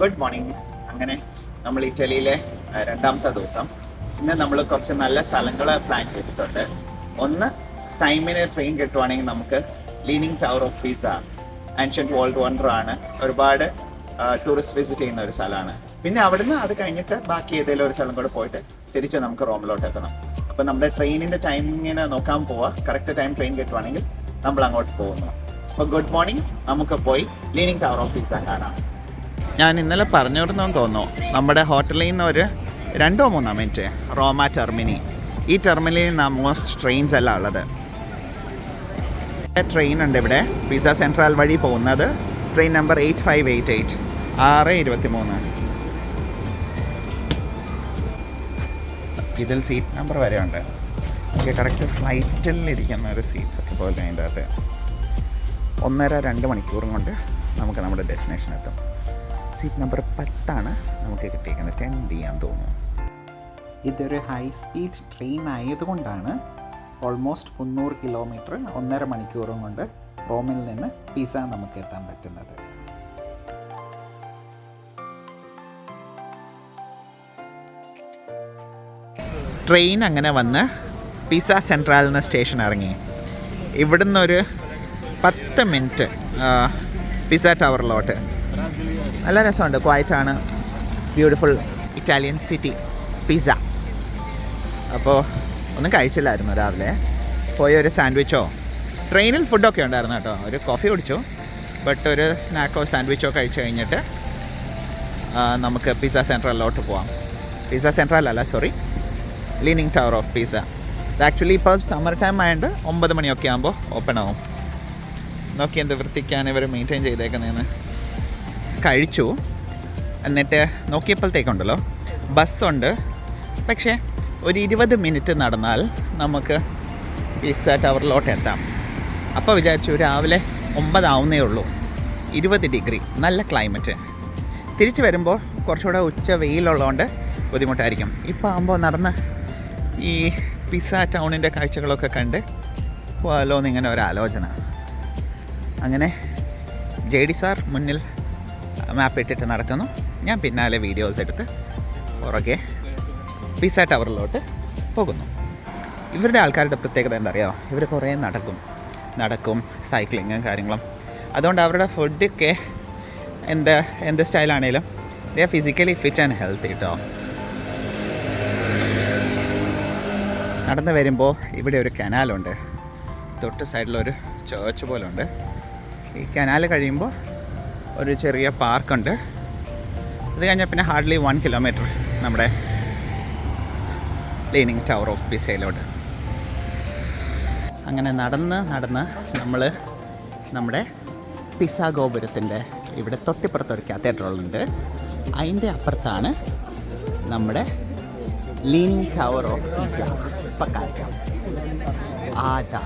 Good morning. അങ്ങനെ നമ്മൾ ഇറ്റലിയിലെ രണ്ടാമത്തെ ദിവസം. ഇന്ന് നമ്മൾ കുറച്ച് നല്ല സ്ഥലങ്ങൾ പ്ലാൻ ചെയ്തിട്ടുണ്ട്. ഒന്ന്, ടൈമിന് ട്രെയിൻ കിട്ടുവാണെങ്കിൽ നമുക്ക് leaning tower of Pisa, ancient world wonder ആണ്. ഒരുപാട് ടൂറിസ്റ്റ് വിസിറ്റ് ചെയ്യുന്ന ഒരു സ്ഥലമാണ്. പിന്നെ അവിടുന്ന് അത് കഴിഞ്ഞിട്ട് ബാക്കി ഏതെങ്കിലും ഒരു സ്ഥലം കൂടെ പോയിട്ട് തിരിച്ച് നമുക്ക് റോമിലോട്ട് എത്തണം. അപ്പോൾ നമ്മുടെ ട്രെയിനിൻ്റെ ടൈമിങ്ങിന് നോക്കാൻ പോവുക. കറക്റ്റ് ടൈം ട്രെയിൻ കിട്ടുവാണെങ്കിൽ നമ്മൾ അങ്ങോട്ട് പോകുന്നു. അപ്പോൾ ഗുഡ് മോർണിംഗ്, നമുക്ക് പോയി ലീനിങ് ടവർ ഓഫ് പീസ കാണാം. ഞാൻ ഇന്നലെ പറഞ്ഞിരുന്നെന്ന് തോന്നുന്നു, നമ്മുടെ ഹോട്ടലിൽ നിന്ന് ഒരു 2-3 മിനിറ്റ് റോമ ടെർമിനി. ഈ ടെർമിനലിൽ മോസ്റ്റ് ട്രെയിൻസ് എല്ലാം ഉള്ളത്. ട്രെയിൻ ഉണ്ട് ഇവിടെ, പിസ സെൻട്രൽ വഴി പോകുന്നത്. Train number 8588 6:23. ഇതിൽ സീറ്റ് നമ്പർ വരെ ഉണ്ട്. നമുക്ക് കറക്റ്റ് ഫ്ലൈറ്റിൽ ഇരിക്കുന്ന ഒരു സീറ്റ്സ് ഒക്കെ പോലെ അതിൻ്റെ അകത്ത് 1.5-2 മണിക്കൂറും കൊണ്ട് നമുക്ക് നമ്മുടെ ഡെസ്റ്റിനേഷൻ എത്തും. സീറ്റ് നമ്പർ 10 നമുക്ക് കിട്ടിയിരിക്കുന്നത്. 10D ആണെന്ന് തോന്നുന്നു. ഇതൊരു ഹൈ സ്പീഡ് ട്രെയിൻ ആയതുകൊണ്ടാണ് ഓൾമോസ്റ്റ് 300 കിലോമീറ്റർ 1.5 മണിക്കൂറും കൊണ്ട് റോമിൽ നിന്ന് പിസ നമുക്ക് എത്താൻ പറ്റുന്നത്. ട്രെയിൻ അങ്ങനെ വന്ന് പിസ സെൻട്രൽ എന്ന സ്റ്റേഷൻ ഇറങ്ങി. ഇവിടുന്ന് ഒരു 10 മിനിറ്റ് പിസ ടവറിലോട്ട്. നല്ല രസമുണ്ട്, ക്വയറ്റാണ്, ബ്യൂട്ടിഫുൾ ഇറ്റാലിയൻ സിറ്റി പിസ. അപ്പോൾ ഒന്നും കഴിച്ചില്ലായിരുന്നു രാവിലെ. പോയി ഒരു സാൻഡ്വിച്ചോ, ട്രെയിനിൽ ഫുഡൊക്കെ ഉണ്ടായിരുന്നു കേട്ടോ. ഒരു കോഫി കുടിച്ചു, ബട്ട് ഒരു സ്നാക്കോ സാൻഡ്വിച്ചോ കഴിച്ച് കഴിഞ്ഞിട്ട് നമുക്ക് പിസ സെൻട്രലിലോട്ട് പോവാം. പിസ സെൻട്രൽ അല്ല, sorry, leaning tower of pizza. ഇത് ആക്ച്വലി ഇപ്പോൾ സമ്മർ ടൈം ആയതുകൊണ്ട് 9 മണിയൊക്കെ ആകുമ്പോൾ ഓപ്പൺ ആവും. നോക്കി എന്ത് വൃത്തിക്കാണ് ഇവർ മെയിൻറ്റെയിൻ ചെയ്തേക്കുന്നതെന്ന്. കഴിച്ചു, എന്നിട്ട് നോക്കിയപ്പോഴത്തേക്കുണ്ടല്ലോ ബസ്സുണ്ട്. പക്ഷേ ഒരു 20 മിനിറ്റ് നടന്നാൽ നമുക്ക് പിസ ടവറിലോട്ട് എത്താം. അപ്പോൾ വിചാരിച്ചു രാവിലെ 9 ആവുന്നേ ഉള്ളൂ, 20 ഡിഗ്രി, നല്ല ക്ലൈമറ്റ്. തിരിച്ച് വരുമ്പോൾ കുറച്ചുകൂടെ ഉച്ച വെയിലുള്ളതുകൊണ്ട് ബുദ്ധിമുട്ടായിരിക്കും. ഇപ്പോൾ ആകുമ്പോൾ നടന്ന് ഈ പിസ ടൗണിൻ്റെ കാഴ്ചകളൊക്കെ കണ്ട് പോകാമല്ലോ എന്നിങ്ങനെ ഒരു ആലോചന. അങ്ങനെ JD സാർ മുന്നിൽ മാപ്പ് ഇട്ടിട്ട് നടക്കുന്നു, ഞാൻ പിന്നാലെ വീഡിയോസ് എടുത്ത് പുറകെ പിസ ടവറിലോട്ട് പോകുന്നു. ഇവരുടെ ആൾക്കാരുടെ പ്രത്യേകത എന്താ അറിയാമോ? ഇവർ കുറേ നടക്കും, സൈക്ലിങ്ങും കാര്യങ്ങളും. അതുകൊണ്ട് അവരുടെ ഫുഡൊക്കെ എന്ത് സ്റ്റൈലാണേലും they are physically fit and healthy കേട്ടോ. നടന്ന് വരുമ്പോൾ ഇവിടെ ഒരു കനാലുണ്ട്, തൊട്ട് സൈഡിലൊരു ചേർച്ച് പോലെ ഉണ്ട്. ഈ കനാൽ കഴിയുമ്പോൾ ഒരു ചെറിയ പാർക്കുണ്ട്. അത് കഴിഞ്ഞാൽ പിന്നെ ഹാർഡ്ലി 1 കിലോമീറ്റർ നമ്മുടെ ലീനിങ് ടവർ ഓഫ് പിസയിലോട്ട്. അങ്ങനെ നടന്ന് നമ്മൾ നമ്മുടെ പിസ ഗോപുരത്തിൻ്റെ ഇവിടെ തൊട്ടിപ്പുറത്തൊരു കാത്തഡ്രലുണ്ട്. അതിൻ്റെ അപ്പുറത്താണ് നമ്മുടെ ലീനിങ് ടവർ ഓഫ് പിസ. ഇപ്പം കാണിക്കാം. ആടാ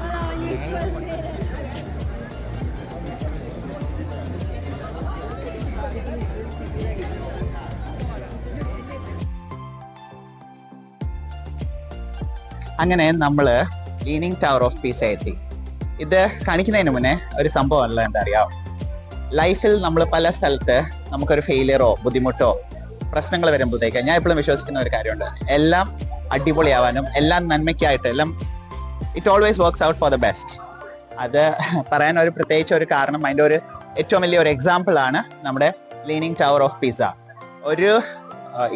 അങ്ങനെ നമ്മൾ ലീനിങ് ടവർ ഓഫ് പീസ എത്തി. ഇത് കാണിക്കുന്നതിന് മുന്നേ ഒരു സംഭവമല്ല, എന്താ അറിയാം, ലൈഫിൽ നമ്മൾ പല സ്ഥലത്ത് നമുക്കൊരു ഫെയിലിയറോ ബുദ്ധിമുട്ടോ പ്രശ്നങ്ങൾ വരുമ്പോഴത്തേക്ക് ഞാൻ എപ്പോഴും വിശ്വസിക്കുന്ന ഒരു കാര്യമുണ്ട്, എല്ലാം അടിപൊളിയാവാനും എല്ലാം നന്മയ്ക്കായിട്ട് എല്ലാം it always works out for the best. അത് പറയാൻ ഒരു പ്രത്യേകിച്ച് ഒരു കാരണം, അതിൻ്റെ ഒരു ഏറ്റവും വലിയ ഒരു എക്സാമ്പിൾ ആണ് നമ്മുടെ ലീനിങ് ടവർ ഓഫ് പീസ.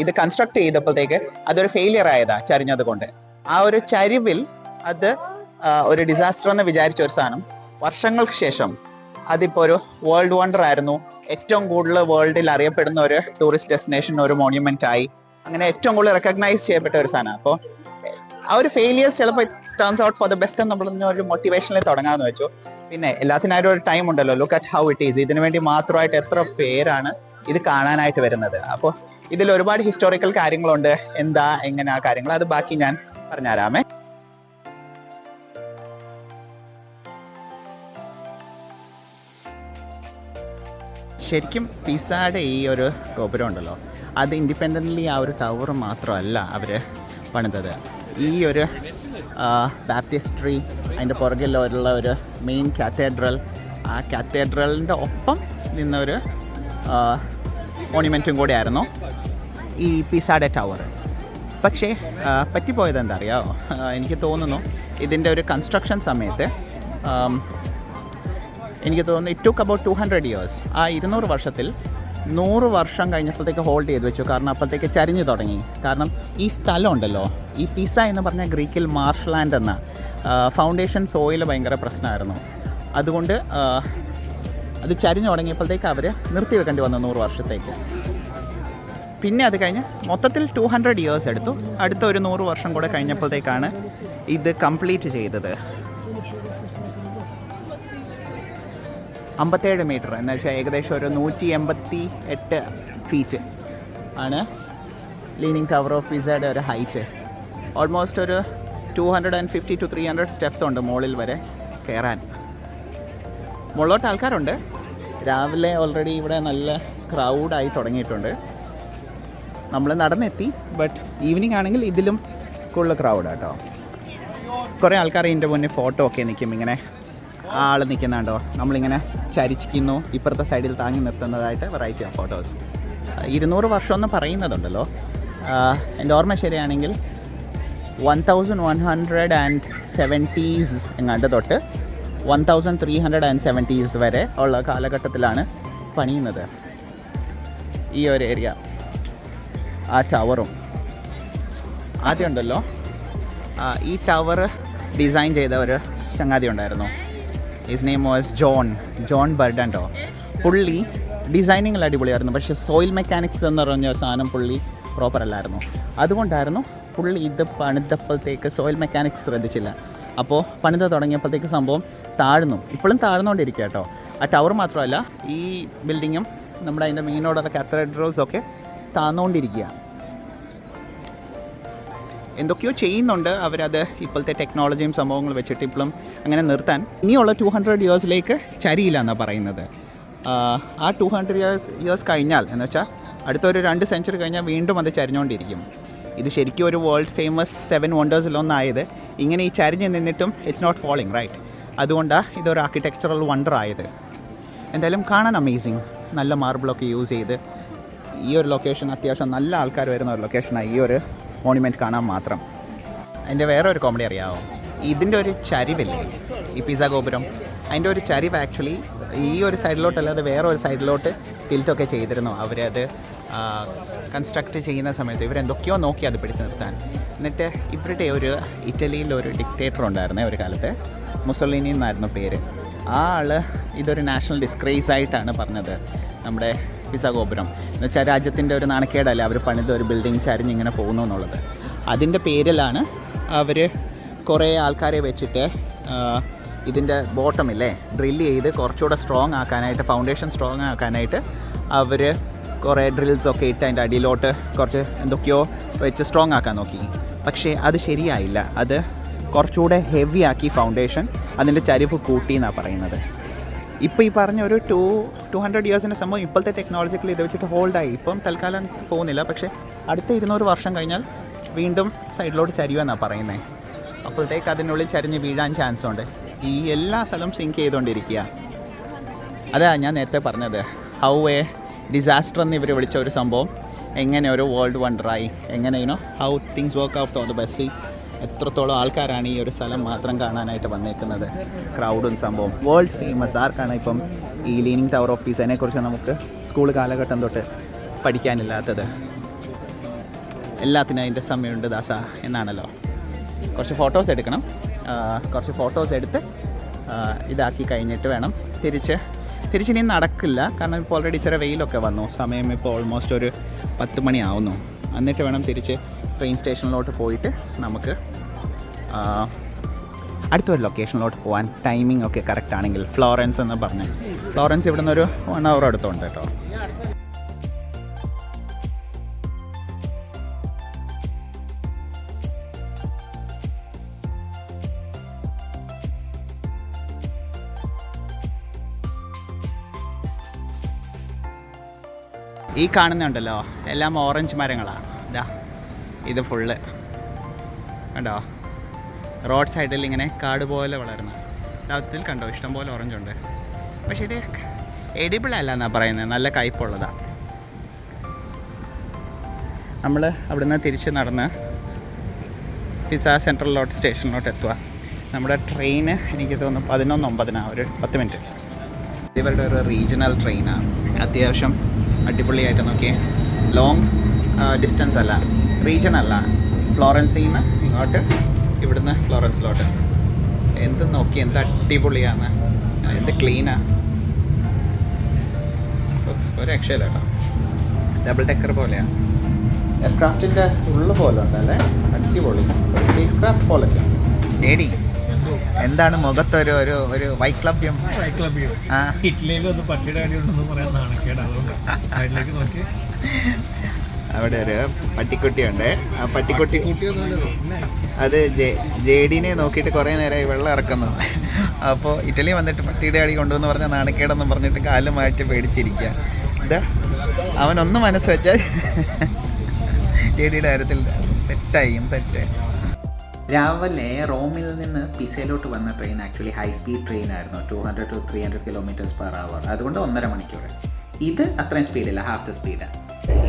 ഇത് കൺസ്ട്രക്ട് ചെയ്തപ്പോഴത്തേക്ക് അതൊരു ഫെയിലിയർ ആയതാ, ചരിഞ്ഞത് കൊണ്ട്. ആ ഒരു ചരിവിൽ അത് ഒരു ഡിസാസ്റ്റർ എന്ന് വിചാരിച്ച ഒരു സാധനം വർഷങ്ങൾക്ക് ശേഷം അതിപ്പോൾ ഒരു വേൾഡ് വണ്ടർ ആയിരുന്നു. ഏറ്റവും കൂടുതൽ വേൾഡിൽ അറിയപ്പെടുന്ന ഒരു ടൂറിസ്റ്റ് ഡെസ്റ്റിനേഷൻ, ഒരു മോണ്യുമെന്റ് ആയി. അങ്ങനെ ഏറ്റവും കൂടുതൽ റെക്കഗ്നൈസ് ചെയ്യപ്പെട്ട ഒരു സാധനം. അപ്പോൾ ആ ഒരു ഫെയിലിയേഴ്സ് ചിലപ്പോൾ turns out for the best എന്ന് നമ്മൾ ഒരു മോട്ടിവേഷനിൽ തുടങ്ങാമെന്ന് വെച്ചു. പിന്നെ എല്ലാത്തിനായിട്ടും ഒരു ടൈം ഉണ്ടല്ലോ. Look at how it is. ഇതിനു വേണ്ടി മാത്രമായിട്ട് എത്ര പേരാണ് ഇത് കാണാനായിട്ട് വരുന്നത്. അപ്പോൾ ഇതിൽ ഒരുപാട് ഹിസ്റ്റോറിക്കൽ കാര്യങ്ങളുണ്ട്. എങ്ങനെ ആ കാര്യങ്ങൾ, അത് ബാക്കി ഞാൻ പറഞ്ഞുതരാമേ. ശരിക്കും പിസയുടെ ഈ ഒരു ഗോപുരം ഉണ്ടല്ലോ, അത് ഇൻഡിപെൻഡൻ്റ്ലി ആ ഒരു ടവർ മാത്രമല്ല അവർ പണിതത്. ഈ ഒരു ബാപ്റ്റിസ്ട്രി, അതിൻ്റെ പുറകിലുള്ള ഒരു മെയിൻ കാത്തഡ്രൽ, ആ കാത്തഡ്രലിൻ്റെ ഒപ്പം നിന്നൊരു മോണ്യുമെൻറ്റും കൂടെ ആയിരുന്നു ഈ പിസാഡെ ടവർ. പക്ഷേ പറ്റിപ്പോയത് എന്താ അറിയാമോ? എനിക്ക് തോന്നുന്നു ഇതിൻ്റെ ഒരു കൺസ്ട്രക്ഷൻ സമയത്ത് എനിക്ക് തോന്നുന്നു ഇറ്റ് ടുക്ക് അബൌട്ട് 200 years. ആ 200 വർഷത്തിൽ 100 വർഷം കഴിഞ്ഞപ്പോഴത്തേക്ക് ഹോൾഡ് ചെയ്ത് വെച്ചു. കാരണം അപ്പോഴത്തേക്ക് ചരിഞ്ഞു തുടങ്ങി. കാരണം ഈ സ്ഥലം ഉണ്ടല്ലോ, ഈ പിസ എന്ന് പറഞ്ഞ ഗ്രീക്കിൽ മാർഷ്ലാൻഡ് എന്ന ഫൗണ്ടേഷൻ സോയിൽ ഭയങ്കര പ്രശ്നമായിരുന്നു. അതുകൊണ്ട് അത് ചരിഞ്ഞു തുടങ്ങിയപ്പോഴത്തേക്ക് അവർ നിർത്തി വെക്കേണ്ടി വന്നു 100 വർഷത്തേക്ക്. പിന്നെ അത് കഴിഞ്ഞ് മൊത്തത്തിൽ 200 years എടുത്തു. അടുത്ത ഒരു 100 വർഷം കൂടെ കഴിഞ്ഞപ്പോഴത്തേക്കാണ് ഇത് കംപ്ലീറ്റ് ചെയ്തത്. 57 മീറ്റർ എന്ന് വെച്ചാൽ ഏകദേശം ഒരു 188 ഫീറ്റ് ആണ് ലീനിങ് ടവർ ഓഫ് പിസയുടെ ഒരു ഹൈറ്റ്. ഓൾമോസ്റ്റ് ഒരു 250 to 300 സ്റ്റെപ്സ് ഉണ്ട് മുകളിൽ വരെ കയറാൻ. മുകളിലോട്ട് ആൾക്കാരുണ്ട്. രാവിലെ ഓൾറെഡി ഇവിടെ നല്ല ക്രൗഡായി തുടങ്ങിയിട്ടുണ്ട്. നമ്മൾ നടന്നെത്തി. ബട്ട് ഈവനിങ് ആണെങ്കിൽ ഇതിലും കൂടുതൽ ക്രൗഡാട്ടോ. കുറേ ആൾക്കാർ ഇതിൻ്റെ മുന്നേ ഫോട്ടോ ഒക്കെ നിൽക്കും. ഇങ്ങനെ ആൾ നിൽക്കുന്നുണ്ടോ, നമ്മളിങ്ങനെ ചരിച്ചിരിക്കുന്നു, ഇപ്പുറത്തെ സൈഡിൽ താങ്ങി നിർത്തുന്നതായിട്ട് വെറൈറ്റി ഓഫ് ഫോട്ടോസ്. 200 വർഷം എന്ന് പറയുന്നതുണ്ടല്ലോ, എൻ്റെ ഓർമ്മ ശരിയാണെങ്കിൽ 1170s എങ്ങാണ്ട് തൊട്ട് 1370s വരെ ഉള്ള കാലഘട്ടത്തിലാണ് പണിയുന്നത് ഈ ഒരു ഏരിയ. ആ ടവറും ആദ്യം ഉണ്ടല്ലോ, ഈ ടവർ ഡിസൈൻ ചെയ്ത ഒരു ചങ്ങാതി ഉണ്ടായിരുന്നു. ഹിസ് നെയിം വാസ് ജോൺ ബർഡൻഡോ. പുള്ളി ഡിസൈനിങ്ങിൽ അടിപൊളിയായിരുന്നു. പക്ഷേ സോയിൽ മെക്കാനിക്സ് എന്ന് പറഞ്ഞ സാധനം പുള്ളി പ്രോപ്പർ അല്ലായിരുന്നു. അതുകൊണ്ടായിരുന്നു പുള്ളി ഇത് പണിതപ്പോഴത്തേക്ക് സോയിൽ മെക്കാനിക്സ് ശ്രദ്ധിച്ചില്ല. അപ്പോൾ പണിത് തുടങ്ങിയപ്പോഴത്തേക്ക് സംഭവം താഴ്ന്നു. ഇപ്പോഴും താഴ്ന്നുകൊണ്ടിരിക്കുക കേട്ടോ. ആ ടവർ മാത്രമല്ല, ഈ ബിൽഡിങ്ങും നമ്മുടെ അതിൻ്റെ മെയിനോടുള്ള കത്തീഡ്രൽസൊക്കെ താഴ്ന്നുകൊണ്ടിരിക്കുക. എന്തൊക്കെയോ ചെയ്യുന്നുണ്ട് അവരത്. ഇപ്പോഴത്തെ ടെക്നോളജിയും സംഭവങ്ങൾ വെച്ചിട്ട് ഇപ്പോഴും അങ്ങനെ നിർത്താൻ ഇനിയുള്ള 200 yearsലേക്ക് ചരിയില്ല എന്നാണ് പറയുന്നത്. ആ 200 years കഴിഞ്ഞാൽ എന്ന് വെച്ചാൽ അടുത്തൊരു 2 century കഴിഞ്ഞാൽ വീണ്ടും അത് ചരിഞ്ഞുകൊണ്ടിരിക്കും. ഇത് ശരിക്കും ഒരു വേൾഡ് ഫേമസ് 7 wondersലൊന്നായത്. ഇങ്ങനെ ഈ ചരിഞ്ഞ് നിന്നിട്ടും ഇറ്റ്സ് നോട്ട് ഫോളിങ് റൈറ്റ്. അതുകൊണ്ടാണ് ഇതൊരു ആർക്കിടെക്ചറൽ വണ്ടർ ആയത്. എന്തായാലും കാണാൻ അമേസിങ്. നല്ല മാർബിളൊക്കെ യൂസ് ചെയ്ത് ഈ ഒരു ലൊക്കേഷൻ അത്യാവശ്യം നല്ല ആൾക്കാർ വരുന്ന ഒരു ലൊക്കേഷനാണ് ഈ ഒരു മോണ്യുമെൻറ്റ് കാണാൻ മാത്രം. അതിൻ്റെ വേറെ ഒരു കോമഡി അറിയാമോ? ഇതിൻ്റെ ഒരു ചരിവില്ലേ, ഈ പിസ ഗോപുരം, അതിൻ്റെ ഒരു ചരിവ് ആക്ച്വലി ഈ ഒരു സൈഡിലോട്ടല്ലാതെ വേറെ ഒരു സൈഡിലോട്ട് ടിൽറ്റൊക്കെ ചെയ്തിരുന്നു. അവരത് കൺസ്ട്രക്റ്റ് ചെയ്യുന്ന സമയത്ത് ഇവരെന്തൊക്കെയോ നോക്കി അത് പിടിച്ച് നിർത്താൻ. എന്നിട്ട് ഇവരുടെ ഒരു ഇറ്റലിയിലൊരു ഡിക്റ്റേറ്റർ ഉണ്ടായിരുന്നേ ഒരു കാലത്ത്, മുസോളിനി എന്നായിരുന്നു പേര്. ആ ആൾ ഇതൊരു നാഷണൽ ഡിസ്ഗ്രേസ് ആയിട്ടാണ് പറഞ്ഞത് നമ്മുടെ പിസ ഗോപുരം. എന്ന് വെച്ചാൽ രാജ്യത്തിൻ്റെ ഒരു നാണക്കേടല്ലേ അവർ പണിത ഒരു ബിൽഡിംഗ് ചരിഞ്ഞിങ്ങനെ പോകുന്നു എന്നുള്ളത്. അതിൻ്റെ പേരിലാണ് അവർ കുറേ ആൾക്കാരെ വെച്ചിട്ട് ഇതിൻ്റെ ബോട്ടമില്ലേ ഡ്രില്ല് ചെയ്ത് കുറച്ചുകൂടെ സ്ട്രോങ് ആക്കാനായിട്ട്, ഫൗണ്ടേഷൻ സ്ട്രോങ് ആക്കാനായിട്ട് അവർ കുറേ ഡ്രിൽസൊക്കെ ഇട്ട് അതിൻ്റെ അടിയിലോട്ട് കുറച്ച് എന്തൊക്കെയോ വെച്ച് സ്ട്രോങ് ആക്കാൻ നോക്കി. പക്ഷേ അത് ശരിയായില്ല. അത് കുറച്ചുകൂടെ ഹെവി ആക്കി ഫൗണ്ടേഷൻ, അതിൻ്റെ ചരിവ് കൂട്ടി എന്നാണ് പറയുന്നത്. ഇപ്പോൾ ഈ പറഞ്ഞ ഒരു 200 yearsൻ്റെ സംഭവം ഇപ്പോഴത്തെ ടെക്നോളജിക്കൽ ഇത് വെച്ചിട്ട് ഹോൾഡായി. ഇപ്പം തൽക്കാലം പോകുന്നില്ല. പക്ഷേ അടുത്ത 200 വർഷം കഴിഞ്ഞാൽ വീണ്ടും സൈഡിലോട്ട് ചരിയുമെന്നാണ് പറയുന്നത്. അപ്പോഴത്തേക്ക് അതിനുള്ളിൽ ചരിഞ്ഞ് വീഴാൻ ചാൻസ് ഉണ്ട്. ഈ എല്ലാ സ്ഥലവും സിങ്ക് ചെയ്തുകൊണ്ടിരിക്കുക. അതാ ഞാൻ നേരത്തെ പറഞ്ഞത്, ഹൗ എ ഡിസാസ്റ്റർ എന്ന് ഇവർ വിളിച്ച ഒരു സംഭവം എങ്ങനെ ഒരു വേൾഡ് വണ്ടറായി, എങ്ങനെ how things work out of the busy. എത്രത്തോളം ആൾക്കാരാണ് ഈ ഒരു സ്ഥലം മാത്രം കാണാനായിട്ട് വന്നേക്കുന്നത്. ക്രൗഡും സംഭവം വേൾഡ് ഫേമസ്. ആർക്കാണ് ഇപ്പം ഈ ലീനിങ് ടവർ ഓഫ് പിസയെ കുറിച്ച് നമുക്ക് സ്കൂൾ കാലഘട്ടം തൊട്ട് പഠിക്കാനില്ലാത്തത്? എല്ലാത്തിനും അതിൻ്റെ സമയമുണ്ട് ദാസ എന്നാണല്ലോ. കുറച്ച് ഫോട്ടോസ് എടുക്കണം. കുറച്ച് ഫോട്ടോസ് എടുത്ത് ഇതാക്കി കഴിഞ്ഞിട്ട് വേണം തിരിച്ചിനി നടക്കില്ല. കാരണം ഇപ്പോൾ ഓൾറെഡി ഇച്ചിരി വെയിലൊക്കെ വന്നു. സമയം ഇപ്പോൾ ഓൾമോസ്റ്റ് ഒരു 10 മണി ആവുന്നു. എന്നിട്ട് വേണം തിരിച്ച് ട്രെയിൻ സ്റ്റേഷനിലോട്ട് പോയിട്ട് നമുക്ക് അടുത്തൊരു ലൊക്കേഷനിലോട്ട് പോകാൻ. ടൈമിംഗ് ഒക്കെ കറക്റ്റ് ആണെങ്കിൽ. ഫ്ലോറൻസ് എന്ന് പറഞ്ഞ്, ഫ്ലോറൻസ് ഇവിടെ നിന്നൊരു 1 hour അടുത്തുണ്ട് കേട്ടോ. ഈ കാണുന്നുണ്ടല്ലോ എല്ലാം ഓറഞ്ച് മരങ്ങളാണ്. ഇതാ ഇത് ഫുള്ള് കണ്ടോ, റോഡ് സൈഡിൽ ഇങ്ങനെ കാട് പോലെ വളരുന്ന അതിൽ കണ്ടോ ഇഷ്ടം പോലെ ഓറഞ്ച് ഉണ്ട്. പക്ഷേ ഇത് എഡിബിൾ അല്ല എന്നാണ് പറയുന്നത്, നല്ല കയ്പുള്ളതാണ്. നമ്മൾ അവിടുന്ന് തിരിച്ച് നടന്ന് പിസ്സ സെൻട്രലിലോട്ട് സ്റ്റേഷനിലോട്ട് എത്തുക. നമ്മുടെ ട്രെയിന് എനിക്ക് തോന്നുന്നു 11:09 ഒരു 10 മിനിറ്റ്. ഇവരുടെ ഒരു റീജിയണൽ ട്രെയിനാണ്. അത്യാവശ്യം അടിപൊളിയായിട്ട് നോക്കി. ലോങ് ഡിസ്റ്റൻസ് അല്ല, റീജിയൻ അല്ല. ഫ്ലോറൻസിൽ നിന്ന് ഇങ്ങോട്ട്, ഇവിടുന്ന് ഫ്ലോറൻസിലോട്ട്. എന്ത് നോക്കി, എന്ത് അടിപൊളിയാണ്, എന്ത് ക്ലീനാണ്, ഒരു രക്ഷയില്ല കേട്ടോ. ഡബിൾ ഡെക്കർ പോലെയാണ്. എയർക്രാഫ്റ്റിൻ്റെ ഉള്ളു പോലെ ഉണ്ടല്ലേ, അടിപൊളി. ഒരു സ്പേസ് ക്രാഫ്റ്റ് പോലൊക്കെ. ഏടി എന്താണ് മുഖത്തൊരു ഒരു ഒരു വൈക്ലഭ്യം? ഇറ്റലിയിലൊന്ന് പട്ടിയുടെ അടി ഉണ്ടെന്ന് പറയാൻ നാണക്കേട്. അതുകൊണ്ട് സൈഡിലേക്ക് നോക്കി അവിടെ ഒരു പട്ടിക്കുട്ടിയുണ്ട്. ആ പട്ടിക്കുട്ടി അത് ജേഡിനെ നോക്കിയിട്ട് കുറേ നേരമായി വെള്ളം ഇറക്കുന്നത്. അപ്പോൾ ഇറ്റലി വന്നിട്ട് പട്ടിയുടെ അടി കൊണ്ടുവന്ന് പറഞ്ഞാൽ നാണക്കേടെന്ന് പറഞ്ഞിട്ട് കാല് മാറ്റി പേടിച്ചിരിക്കുക. ഇതാ അവനൊന്ന് മനസ്സ് വെച്ചാൽ ജേഡിയുടെ കാര്യത്തിൽ സെറ്റ്. രാവിലെ റോമിൽ നിന്ന് പിസയിലോട്ട് വന്ന train actually high speed train ആയിരുന്നു. 200 to 300 km/h. അതുകൊണ്ട് 1.5 മണിക്കൂർ. ഇത് അത്രയും സ്പീഡില്ല, ഹാഫ് ദ സ്പീഡാണ്.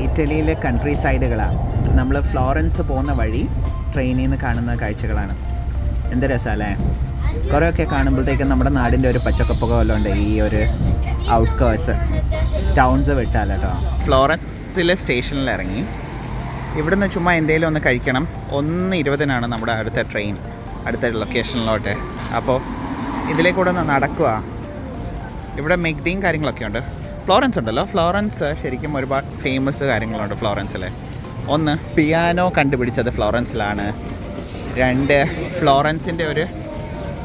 ഇറ്റലിയിലെ കൺട്രി സൈഡുകളാണ്. നമ്മൾ ഫ്ലോറൻസ് പോകുന്ന വഴി ട്രെയിനിൽ നിന്ന് കാണുന്ന കാഴ്ചകളാണ്. എന്ത് രസമല്ലേ? കുറേയൊക്കെ കാണുമ്പോഴത്തേക്കും നമ്മുടെ നാടിൻ്റെ ഒരു പച്ചക്കപ്പൊക്കെ വല്ലതും ഉണ്ട് ഈ ഒരു ഔട്ട്സ്കേർട്സ് ടൗൺസ് വിട്ടാൽ കേട്ടോ. ഫ്ലോറൻസിലെ സ്റ്റേഷനിൽ ഇറങ്ങി ഇവിടുന്ന് ചുമ്മാ എന്തെങ്കിലും ഒന്ന് കഴിക്കണം. 1:20 നമ്മുടെ അടുത്ത ട്രെയിൻ അടുത്ത ലൊക്കേഷനിലോട്ട്. അപ്പോൾ ഇതിലേക്കൂടെ ഒന്ന് നടക്കുക. ഇവിടെ മെഗ്ഡിയും കാര്യങ്ങളൊക്കെ ഉണ്ട്. ഫ്ലോറൻസ് ഉണ്ടല്ലോ, ഫ്ലോറൻസ് ശരിക്കും ഒരുപാട് ഫേമസ് കാര്യങ്ങളുണ്ട് ഫ്ലോറൻസിൽ. ഒന്ന്, പിയാനോ കണ്ടുപിടിച്ചത് ഫ്ലോറൻസിലാണ്. 2, ഫ്ലോറൻസിൻ്റെ ഒരു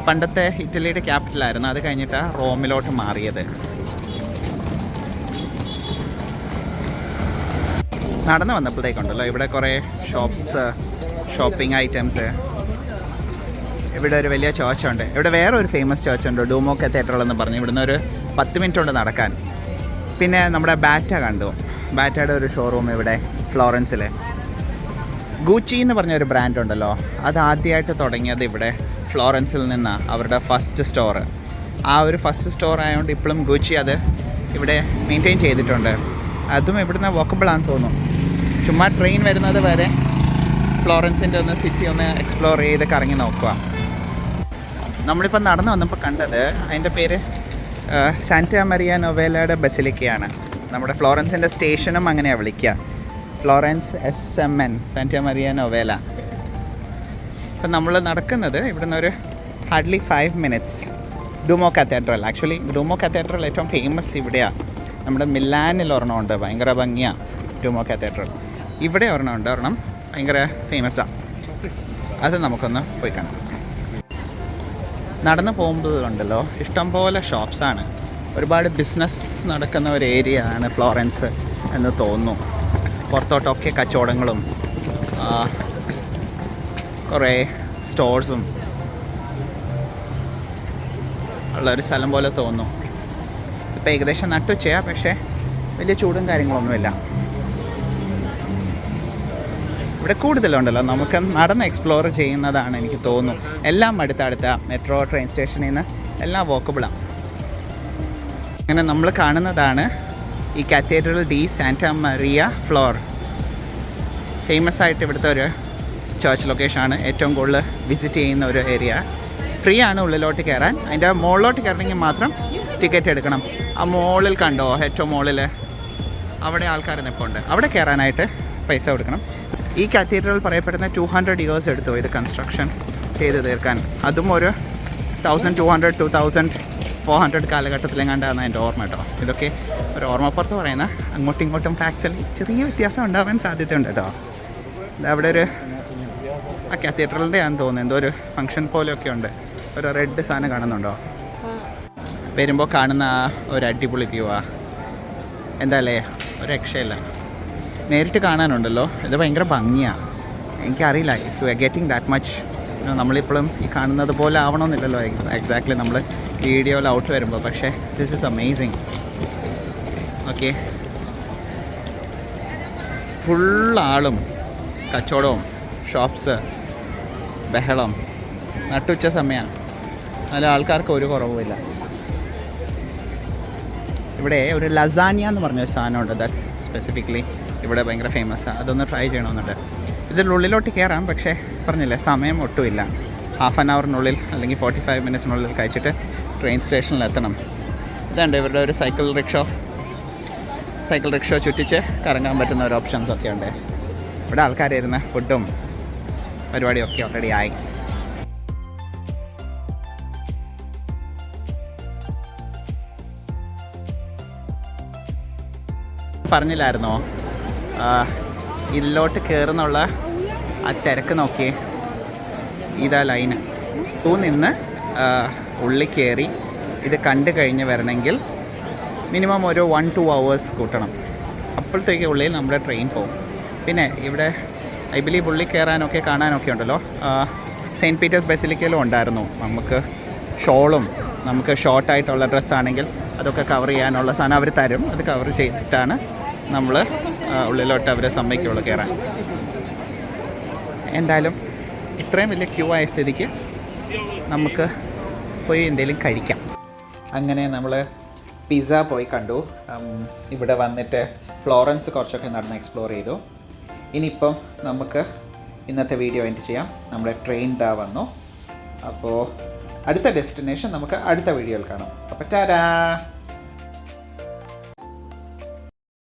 പണ്ടത്തെ ഇറ്റലിയുടെ ക്യാപിറ്റലായിരുന്നു. അത് കഴിഞ്ഞിട്ടാണ് റോമിലോട്ട് മാറിയത്. നടന്ന് വന്നപ്പോഴത്തേക്കുണ്ടല്ലോ ഇവിടെ കുറേ ഷോപ്പിംഗ് ഐറ്റംസ്. ഇവിടെ ഒരു വലിയ ചേർച്ചുണ്ട്. ഇവിടെ വേറെ ഒരു ഫേമസ് ചേർച്ചുണ്ട്, ഡൂമോ കത്തീഡ്രൽ എന്ന് പറഞ്ഞു. ഇവിടുന്ന് ഒരു 10 മിനിറ്റ് ഉണ്ട് നടക്കാൻ. പിന്നെ നമ്മുടെ ബാറ്റ കണ്ടു. ബാറ്റയുടെ ഒരു ഷോറൂം ഇവിടെ ഫ്ലോറൻസിൽ. ഗൂച്ചി എന്ന് പറഞ്ഞൊരു ബ്രാൻഡ് ഉണ്ടല്ലോ, അത് ആദ്യമായിട്ട് തുടങ്ങിയത് ഇവിടെ ഫ്ലോറൻസിൽ നിന്നാണ്. അവരുടെ ഫസ്റ്റ് സ്റ്റോർ. ആ ഒരു ഫസ്റ്റ് സ്റ്റോർ ആയതുകൊണ്ട് ഇപ്പോഴും ഗൂച്ചി അത് ഇവിടെ മെയിൻറ്റെയിൻ ചെയ്തിട്ടുണ്ട്. അതും ഇവിടുന്ന് വോക്കബിളാണെന്ന് തോന്നുന്നു. ചുമ്മാ ട്രെയിൻ വരുന്നത് വരെ ഫ്ലോറൻസിൻ്റെ ഒന്ന് സിറ്റി ഒന്ന് എക്സ്പ്ലോർ ചെയ്ത് കറങ്ങി നോക്കുക. നമ്മളിപ്പോൾ നടന്നു വന്നപ്പോൾ കണ്ടത് അതിൻ്റെ പേര് സാന്റാ മരിയ നൊവേലയുടെ ബസിലിക്കയാണ്. നമ്മുടെ ഫ്ലോറൻസിൻ്റെ സ്റ്റേഷനും അങ്ങനെയാണ് വിളിക്കുക, Florence SMN, Santa Maria Novella. ഇപ്പം നമ്മൾ നടക്കുന്നത് ഇവിടുന്ന് ഒരു hardly 5 minutes. Duomo cathedral. Actually Duomo cathedral ഏറ്റവും ഫേമസ് ഇവിടെയാണ്. നമ്മുടെ മിലാനിൽ ഒരെണ്ണമുണ്ട്, ഭയങ്കര ഭംഗിയാണ് ഡൂമോ കത്തീഡ്രൽ. ഇവിടെ ഒരെണ്ണമുണ്ട്, ഒരെണ്ണം ഭയങ്കര ഫേമസാണ്. അത് നമുക്കൊന്ന് പോയി കാണാം. നടന്നു പോകുമ്പോഴുണ്ടല്ലോ ഇഷ്ടംപോലെ ഷോപ്സാണ്. ഒരുപാട് ബിസിനസ് നടക്കുന്ന ഒരു ഏരിയ ആണ് ഫ്ലോറൻസ് എന്ന് തോന്നുന്നു. പുറത്തോട്ടൊക്കെ കച്ചവടങ്ങളും കുറേ സ്റ്റോഴ്സും ഉള്ളൊരു സ്ഥലം പോലെ തോന്നുന്നു. ഇപ്പോൾ ഏകദേശം നട്ടുച്ചയാണ്, പക്ഷേ വലിയ ചൂടും കാര്യങ്ങളൊന്നുമില്ല. ഇവിടെ കൂടുതലുണ്ടല്ലോ, നമുക്ക് നടന്ന് എക്സ്പ്ലോർ ചെയ്യുന്നതാണ് എനിക്ക് തോന്നുന്നു. എല്ലാം അടുത്തടുത്ത മെട്രോ ട്രെയിൻ സ്റ്റേഷനിൽ നിന്ന് എല്ലാം വോക്കബിളാണ്. അങ്ങനെ നമ്മൾ കാണുന്നതാണ് ഈ cathedral D Santa Maria floor. Famous ആയിട്ട് ഇവിടുത്തെ ഒരു ചർച്ച് ലൊക്കേഷനാണ്. ഏറ്റവും കൂടുതൽ വിസിറ്റ് ചെയ്യുന്ന ഒരു ഏരിയ. ഫ്രീ ആണ് ഉള്ളിലോട്ട് കയറാൻ. അതിൻ്റെ മുകളിലോട്ട് കയറണമെങ്കിൽ മാത്രം ടിക്കറ്റ് എടുക്കണം. ആ മുകളിൽ കണ്ടോ, ഏറ്റവും മുകളിൽ അവിടെ ആൾക്കാർ നിൽപ്പുണ്ട്. അവിടെ കയറാനായിട്ട് പൈസ കൊടുക്കണം. ഈ കത്തീഡ്രൽ പറയപ്പെടുന്ന 200 years എടുത്തു ഇത് കൺസ്ട്രക്ഷൻ ചെയ്ത് തീർക്കാൻ. അതും ഒരു 1200-2400 കാലഘട്ടത്തിലെങ്ങാണ്ടാണ് എൻ്റെ ഓർമ്മ കേട്ടോ. ഇതൊക്കെ ഒരു ഓർമ്മപ്പുറത്ത് പറയുന്ന അങ്ങോട്ടും ഇങ്ങോട്ടും ഫാക്സിൽ ചെറിയ വ്യത്യാസം ഉണ്ടാവാൻ സാധ്യതയുണ്ട് കേട്ടോ. അവിടെ ഒരു ആ കത്തീഡ്രലിൻ്റെ ആണെന്ന് തോന്നുന്നു, എന്തോ ഒരു ഫങ്ഷൻ പോലെയൊക്കെ ഉണ്ട്. ഒരു റെഡ് സാധനം കാണുന്നുണ്ടോ? വരുമ്പോൾ കാണുന്ന ആ ഒരു അടിപൊളി വ്യൂവാ. എന്താല്ലേ, ഒരു രക്ഷയില്ല. നേരിട്ട് കാണാനുണ്ടല്ലോ, ഇത് ഭയങ്കര ഭംഗിയാണ്. എനിക്കറിയില്ല if you are getting that much. നമ്മളിപ്പോഴും ഈ കാണുന്നത് പോലെ ആവണമെന്നില്ലല്ലോ എക്സാക്ട്ലി നമ്മൾ വീഡിയോയിൽ ഔട്ട് വരുമ്പോൾ. പക്ഷേ ദിസ് ഈസ് അമേസിങ്. ഓക്കെ, ഫുള്ളാളും കച്ചവടവും ഷോപ്സ്, ബഹളം, നട്ടുച്ച സമയമാണ്. നല്ല ആൾക്കാർക്ക് ഒരു കുറവുമില്ല. ഇവിടെ ഒരു ലസാനിയ എന്ന് പറഞ്ഞൊരു സാധനമുണ്ട്. ദാറ്റ്സ് സ്പെസിഫിക്കലി ഇവിടെ ഭയങ്കര ഫേമസാണ്. അതൊന്ന് ട്രൈ ചെയ്യണമെന്നുണ്ട്. ഇതിനുള്ളിലോട്ട് കയറാം, പക്ഷേ പറഞ്ഞില്ലേ സമയം ഒട്ടുമില്ല. ഹാഫ് ആൻ അവറിനുള്ളിൽ അല്ലെങ്കിൽ 45 മിനിറ്റ്സിനുള്ളിൽ കഴിച്ചിട്ട് ട്രെയിൻ സ്റ്റേഷനിലെത്തണം. ഇതുണ്ട് ഇവരുടെ ഒരു സൈക്കിൾ റിക്ഷ ചുറ്റിച്ച് കറങ്ങാൻ പറ്റുന്ന ഒരു ഓപ്ഷൻസൊക്കെ ഉണ്ട്. ഇവിടെ ആൾക്കാരിരുന്ന് ഫുഡും പരിപാടിയൊക്കെ ഓൾറെഡി ആയി. പറഞ്ഞില്ലായിരുന്നോ ഇതിലോട്ട് കയറുന്നുള്ള ആ തിരക്ക് നോക്കിയേ. ഇതാ ലൈന്. നിന്ന് ഉള്ളിൽ കയറി ഇത് കണ്ടു കഴിഞ്ഞ് വരണമെങ്കിൽ മിനിമം ഒരു 1-2 hours കൂട്ടണം. അപ്പോഴത്തേക്ക് ഉള്ളിൽ നമ്മുടെ ട്രെയിൻ പോകും. പിന്നെ ഇവിടെ ഐ ബിലീവ് ഉള്ളിൽ കയറാനൊക്കെ കാണാനൊക്കെ ഉണ്ടല്ലോ. സെയിൻറ്റ് പീറ്റേഴ്സ് ബസിലിക്കയിലും ഉണ്ടായിരുന്നു. നമുക്ക് ഷോളും നമുക്ക് ഷോർട്ടായിട്ടുള്ള ഡ്രസ്സാണെങ്കിൽ അതൊക്കെ കവർ ചെയ്യാനുള്ള സാധനം അവർ തരും. അത് കവർ ചെയ്തിട്ടാണ് നമ്മൾ ഉള്ളിലോട്ട് അവരെ സമ്മതിക്കുള്ളൂ കയറാൻ. എന്തായാലും ഇത്രയും വലിയ ക്യൂ ആയ സ്ഥിതിക്ക് നമുക്ക് പോയി എന്തെങ്കിലും കഴിക്കാം. അങ്ങനെ നമ്മൾ പിസ്സ പോയി കണ്ടു. ഇവിടെ വന്നിട്ട് ഫ്ലോറൻസ് കുറച്ചൊക്കെ നടന്ന് എക്സ്പ്ലോർ ചെയ്തു. ഇനിയിപ്പം നമുക്ക് ഇന്നത്തെ വീഡിയോ എൻഡ് ചെയ്യാം. നമ്മുടെ ട്രെയിൻ ദാ വന്നു. അപ്പോൾ അടുത്ത ഡെസ്റ്റിനേഷൻ നമുക്ക് അടുത്ത വീഡിയോയിൽ കാണാം. അപ്പോൾ ടാറ്റാ.